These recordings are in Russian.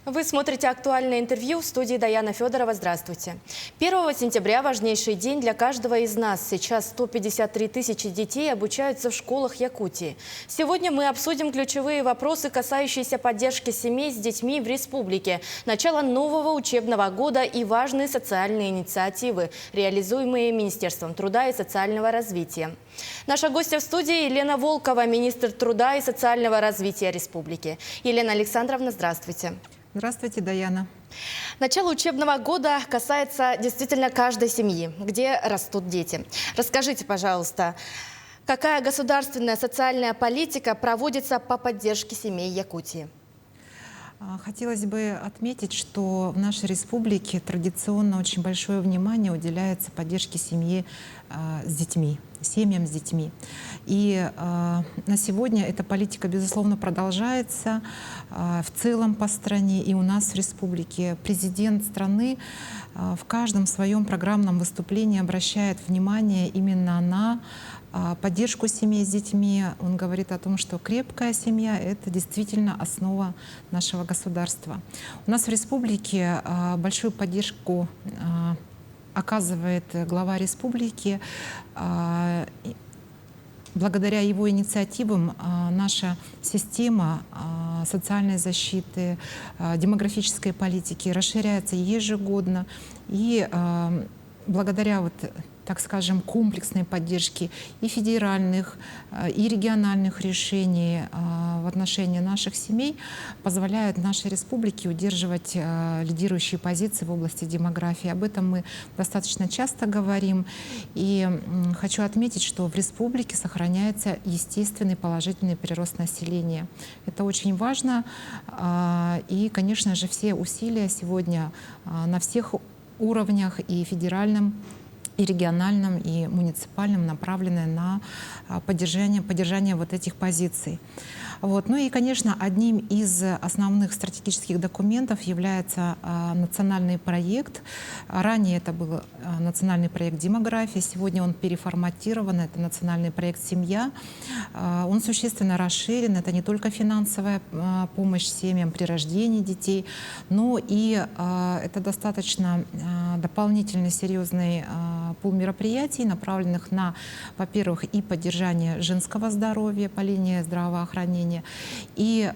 Вы смотрите «Актуальное интервью», в студии Даяна Федорова. Здравствуйте. 1 сентября – важнейший день для каждого из нас. Сейчас 153 тысячи детей обучаются в школах Якутии. Сегодня мы обсудим ключевые вопросы, касающиеся поддержки семей с детьми в республике, начало нового учебного года и важные социальные инициативы, реализуемые Министерством труда и социального развития. Наша гостья в студии Елена Волкова, министр труда и социального развития республики. Елена Александровна, здравствуйте. Здравствуйте, Даяна. Начало учебного года касается действительно каждой семьи, где растут дети. Расскажите, пожалуйста, какая государственная социальная политика проводится по поддержке семей Якутии? Хотелось бы отметить, что в нашей республике традиционно очень большое внимание уделяется поддержке семьи с детьми, семьям с детьми. И на сегодня эта политика, безусловно, продолжается в целом по стране и у нас в республике. Президент страны в каждом своем программном выступлении обращает внимание именно на поддержку семей с детьми. Он говорит о том, что крепкая семья — это действительно основа нашего государства. У нас в республике большую поддержку оказывает глава республики. Благодаря его инициативам наша система социальной защиты, демографической политики расширяется ежегодно. И благодаря так скажем, комплексной поддержки и федеральных, и региональных решений в отношении наших семей позволяют нашей республике удерживать лидирующие позиции в области демографии. Об этом мы достаточно часто говорим. И хочу отметить, что в республике сохраняется естественный положительный прирост населения. Это очень важно. И, конечно же, все усилия сегодня на всех уровнях, и федеральном, и региональном, и муниципальном, направлены на поддержание вот этих позиций. Ну и, конечно, одним из основных стратегических документов является национальный проект. Ранее это был национальный проект «Демография», сегодня он переформатирован, это национальный проект «Семья». Он существенно расширен, это не только финансовая помощь семьям при рождении детей, но и это достаточно дополнительный серьезный пул мероприятий, направленных на, во-первых, и поддержание женского здоровья по линии здравоохранения, и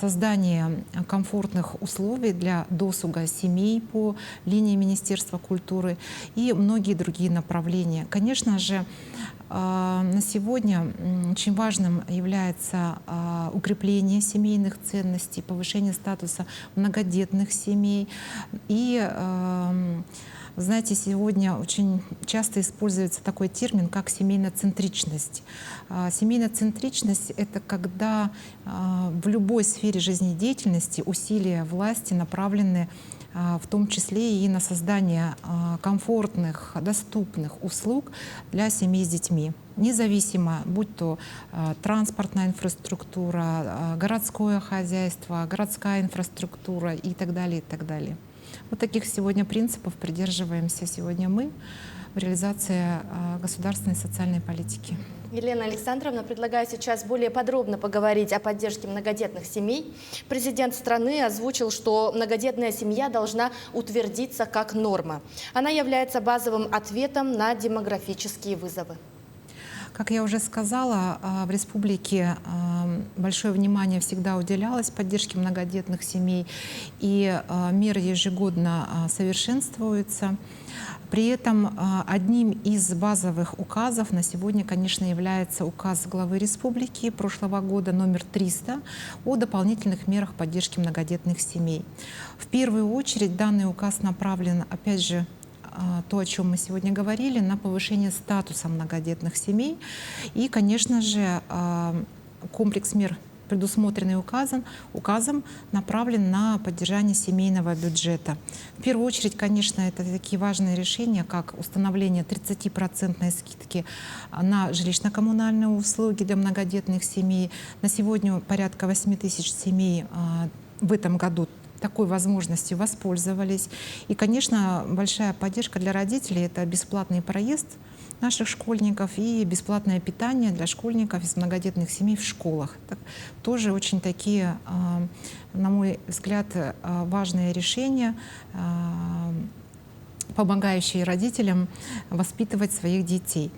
создание комфортных условий для досуга семей по линии Министерства культуры и многие другие направления. Конечно же, на сегодня очень важным является укрепление семейных ценностей, повышение статуса многодетных семей. И знаете, сегодня очень часто используется такой термин, как семейноцентричность. Семейноцентричность — это когда в любой сфере жизнедеятельности усилия власти направлены в том числе и на создание комфортных, доступных услуг для семей с детьми. Независимо, будь то транспортная инфраструктура, городское хозяйство, городская инфраструктура и так далее, и так далее. Вот таких сегодня принципов придерживаемся сегодня мы в реализации государственной социальной политики. Елена Александровна, предлагаю сейчас более подробно поговорить о поддержке многодетных семей. Президент страны озвучил, что многодетная семья должна утвердиться как норма. Она является базовым ответом на демографические вызовы. Как я уже сказала, в республике большое внимание всегда уделялось поддержке многодетных семей, и меры ежегодно совершенствуются. При этом одним из базовых указов на сегодня, конечно, является указ главы республики прошлого года номер 300 о дополнительных мерах поддержки многодетных семей. В первую очередь данный указ направлен, опять же, то, о чем мы сегодня говорили, на повышение статуса многодетных семей. И, конечно же, комплекс мер, предусмотренный указом, направлен на поддержание семейного бюджета. В первую очередь, конечно, это такие важные решения, как установление 30% скидки на жилищно-коммунальные услуги для многодетных семей. На сегодня порядка 8 тысяч семей в этом году такой возможностью воспользовались. И, конечно, большая поддержка для родителей — это бесплатный проезд наших школьников и бесплатное питание для школьников из многодетных семей в школах. Это тоже очень такие, на мой взгляд, важные решения, помогающие родителям воспитывать своих детей.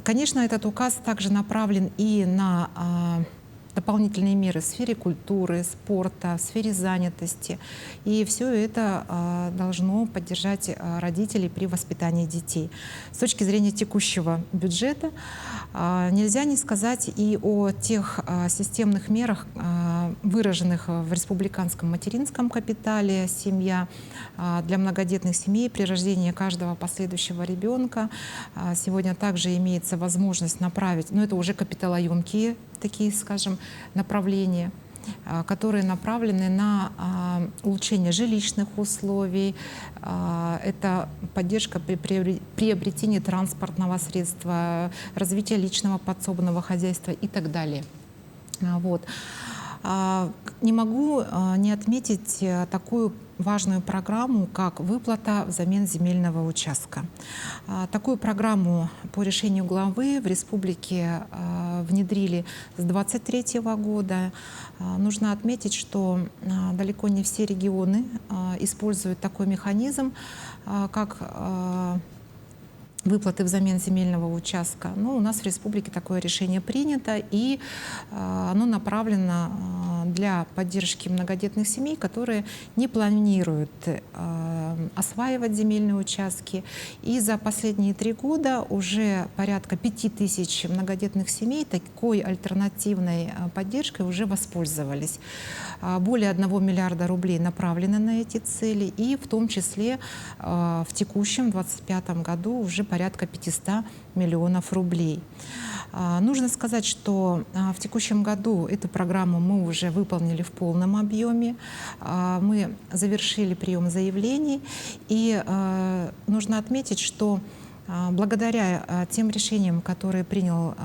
Конечно, этот указ также направлен и на дополнительные меры в сфере культуры, спорта, в сфере занятости. И все это должно поддержать родителей при воспитании детей. С точки зрения текущего бюджета нельзя не сказать и о тех системных мерах, выраженных в республиканском материнском капитале «Семья» для многодетных семей при рождении каждого последующего ребенка. Сегодня также имеется возможность направить, но это уже капиталоемкие такие, скажем, направления, которые направлены на улучшение жилищных условий, это поддержка при приобретении транспортного средства, развитие личного подсобного хозяйства и так далее. Вот. Не могу не отметить такую важную программу, как выплата взамен земельного участка. Такую программу по решению главы в республике внедрили с 2023 года. Нужно отметить, что далеко не все регионы используют такой механизм, как выплаты взамен земельного участка. Но у нас в республике такое решение принято, и оно направлено для поддержки многодетных семей, которые не планируют осваивать земельные участки. И за последние 3 года уже порядка 5000 многодетных семей такой альтернативной поддержкой уже воспользовались. Более 1 миллиарда рублей направлены на эти цели, и в том числе в текущем 2025 году уже порядка 500 миллионов рублей. Нужно сказать, что в текущем году эту программу мы уже выполнили в полном объеме. Мы завершили прием заявлений, и нужно отметить, что благодаря тем решениям, которые принял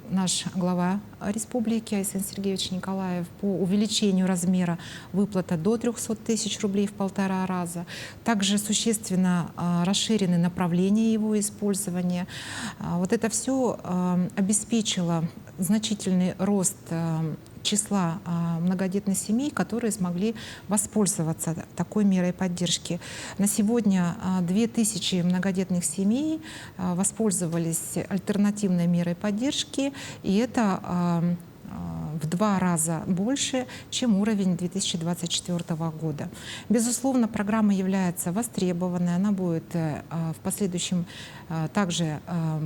наш глава республики Айсен Сергеевич Николаев по увеличению размера выплаты до 300 тысяч рублей в 1,5 раза, также существенно расширены направления его использования. Вот это все обеспечило значительный рост числа многодетных семей, которые смогли воспользоваться такой мерой поддержки. На сегодня 2000 многодетных семей воспользовались альтернативной мерой поддержки, и это в 2 раза больше, чем уровень 2024 года. Безусловно, программа является востребованной, она будет в последующем также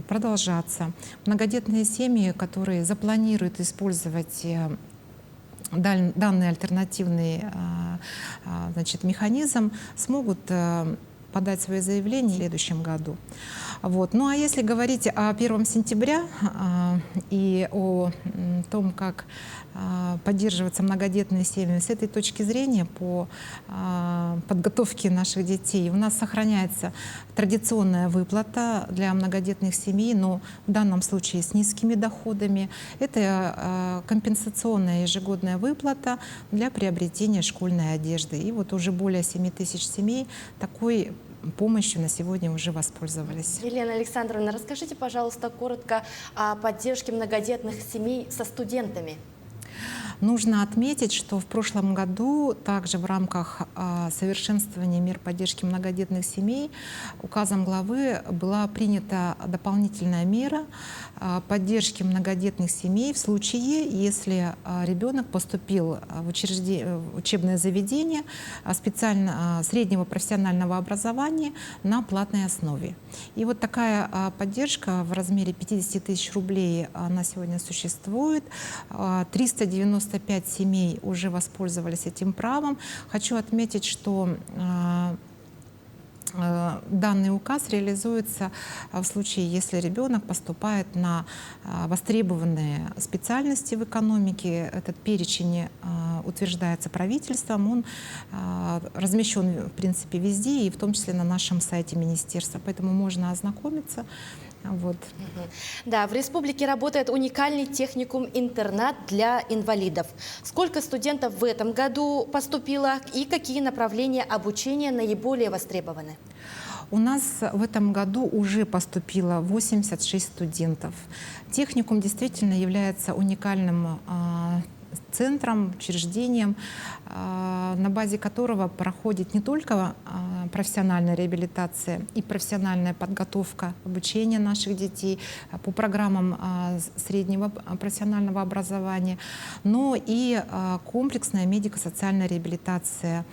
продолжаться. Многодетные семьи, которые запланируют использовать данный альтернативный механизм, смогут подать свои заявления в следующем году. Вот. Ну а если говорить о 1 сентября и о том, как поддерживаться многодетные семьи, с этой точки зрения по подготовке наших детей у нас сохраняется традиционная выплата для многодетных семей, но в данном случае с низкими доходами. Это компенсационная ежегодная выплата для приобретения школьной одежды. И вот уже более 7000 семей такой помощью на сегодня уже воспользовались. Елена Александровна, расскажите, пожалуйста, коротко о поддержке многодетных семей со студентами. Нужно отметить, что в прошлом году также в рамках совершенствования мер поддержки многодетных семей указом главы была принята дополнительная мера поддержки многодетных семей в случае, если ребенок поступил в учебное заведение специально среднего профессионального образования на платной основе. И вот такая поддержка в размере 50 тысяч рублей на сегодня существует. 395 семей уже воспользовались этим правом. Хочу отметить, что данный указ реализуется в случае, если ребенок поступает на востребованные специальности в экономике. Этот перечень утверждается правительством, он размещен в принципе везде, и в том числе на нашем сайте министерства. Поэтому можно ознакомиться Вот. Да, в республике работает уникальный техникум-интернат для инвалидов. Сколько студентов в этом году поступило и какие направления обучения наиболее востребованы? У нас в этом году уже поступило 86 студентов. Техникум действительно является уникальным центром, учреждением, на базе которого проходит не только профессиональная реабилитация и профессиональная подготовка, обучение наших детей по программам среднего профессионального образования, но и комплексная медико-социальная реабилитация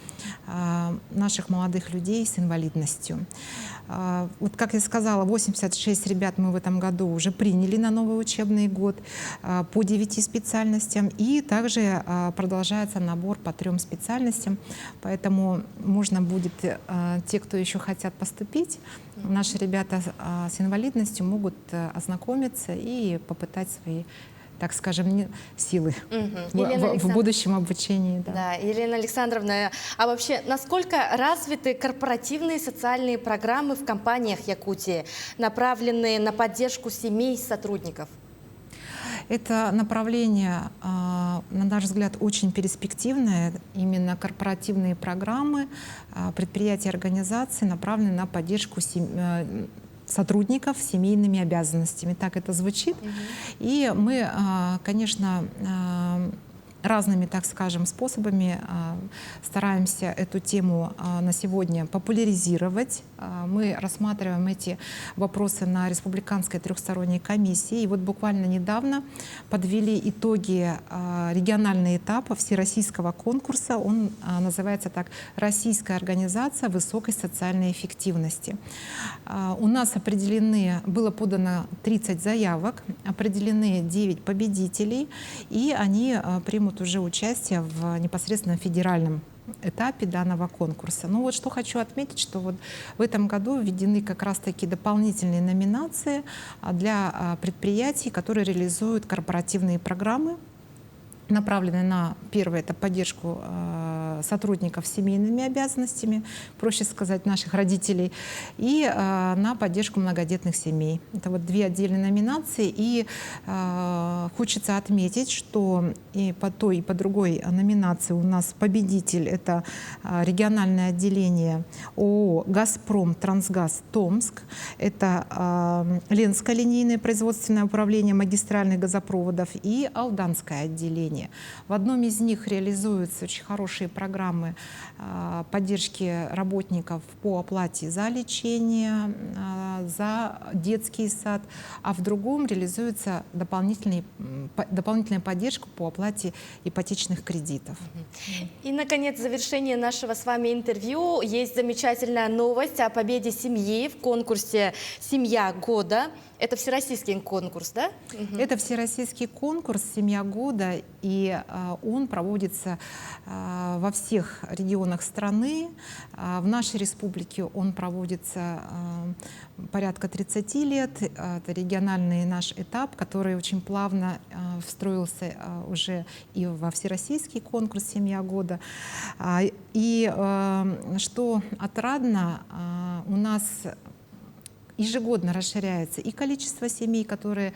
наших молодых людей с инвалидностью. Вот, как я сказала, 86 ребят мы в этом году уже приняли на новый учебный год по 9 специальностям, и также продолжается набор по 3 специальностям, поэтому можно будет, те, кто еще хотят поступить, наши ребята с инвалидностью могут ознакомиться и попытать свои, так скажем, силы в будущем обучении. Да. Да, Елена Александровна, а вообще, насколько развиты корпоративные социальные программы в компаниях Якутии, направленные на поддержку семей сотрудников? Это направление, на наш взгляд, очень перспективное. Именно корпоративные программы, предприятия и организации направлены на поддержку сотрудников с семейными обязанностями. Так это звучит. И мы, конечно, разными, так скажем, способами стараемся эту тему на сегодня популяризировать. Мы рассматриваем эти вопросы на республиканской трехсторонней комиссии. И вот буквально недавно подвели итоги регионального этапа всероссийского конкурса. Он называется так: «Российская организация высокой социальной эффективности». У нас было подано 30 заявок, определены 9 победителей, и они примут уже участие в непосредственно федеральном этапе данного конкурса. Ну вот что хочу отметить, что вот в этом году введены как раз таки дополнительные номинации для предприятий, которые реализуют корпоративные программы, направленные на, первое, это поддержку сотрудников с семейными обязанностями, проще сказать, наших родителей, и на поддержку многодетных семей. Это вот 2 отдельные номинации, и хочется отметить, что и по той, и по другой номинации у нас победитель — это региональное отделение ООО «Газпром Трансгаз Томск», это Ленское линейное производственное управление магистральных газопроводов и Алданское отделение. В одном из них реализуются очень хорошие программы поддержки работников по оплате за лечение, за детский сад, а в другом реализуется дополнительная поддержка по оплате ипотечных кредитов. И, наконец, в завершении нашего с вами интервью есть замечательная новость о победе семьи в конкурсе «Семья года». Это всероссийский конкурс, да? Это всероссийский конкурс «Семья года», и он проводится во всех регионах страны. В нашей республике он проводится порядка 30 лет. Это региональный наш этап, который очень плавно встроился уже и во всероссийский конкурс «Семья года». И что отрадно, у нас ежегодно расширяется и количество семей, которые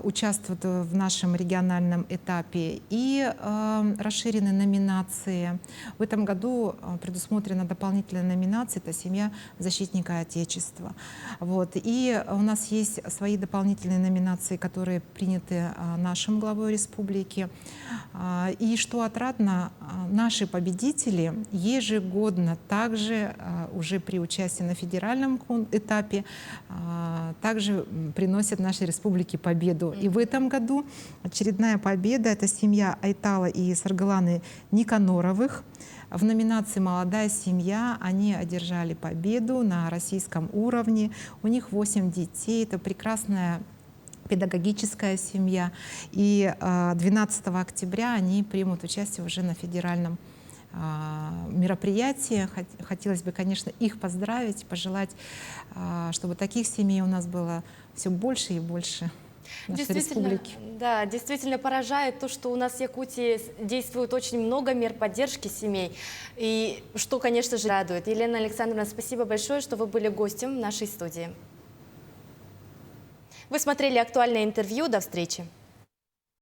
участвуют в нашем региональном этапе, и расширены номинации. В этом году предусмотрена дополнительная номинация — это «Семья защитника Отечества». Вот. И у нас есть свои дополнительные номинации, которые приняты нашим главой республики. И что отрадно, наши победители ежегодно также уже при участии на федеральном этапе также приносят нашей республике победу. И в этом году очередная победа — это семья Айтала и Саргаланы Никаноровых. В номинации «Молодая семья» они одержали победу на российском уровне. У них 8 детей. Это прекрасная педагогическая семья. И 12 октября они примут участие уже на федеральном мероприятия. Хотелось бы, конечно, их поздравить, пожелать, чтобы таких семей у нас было все больше и больше в нашей республике. Да, действительно поражает то, что у нас в Якутии действует очень много мер поддержки семей, и что, конечно же, радует. Елена Александровна, спасибо большое, что вы были гостем нашей студии. Вы смотрели актуальное интервью. До встречи.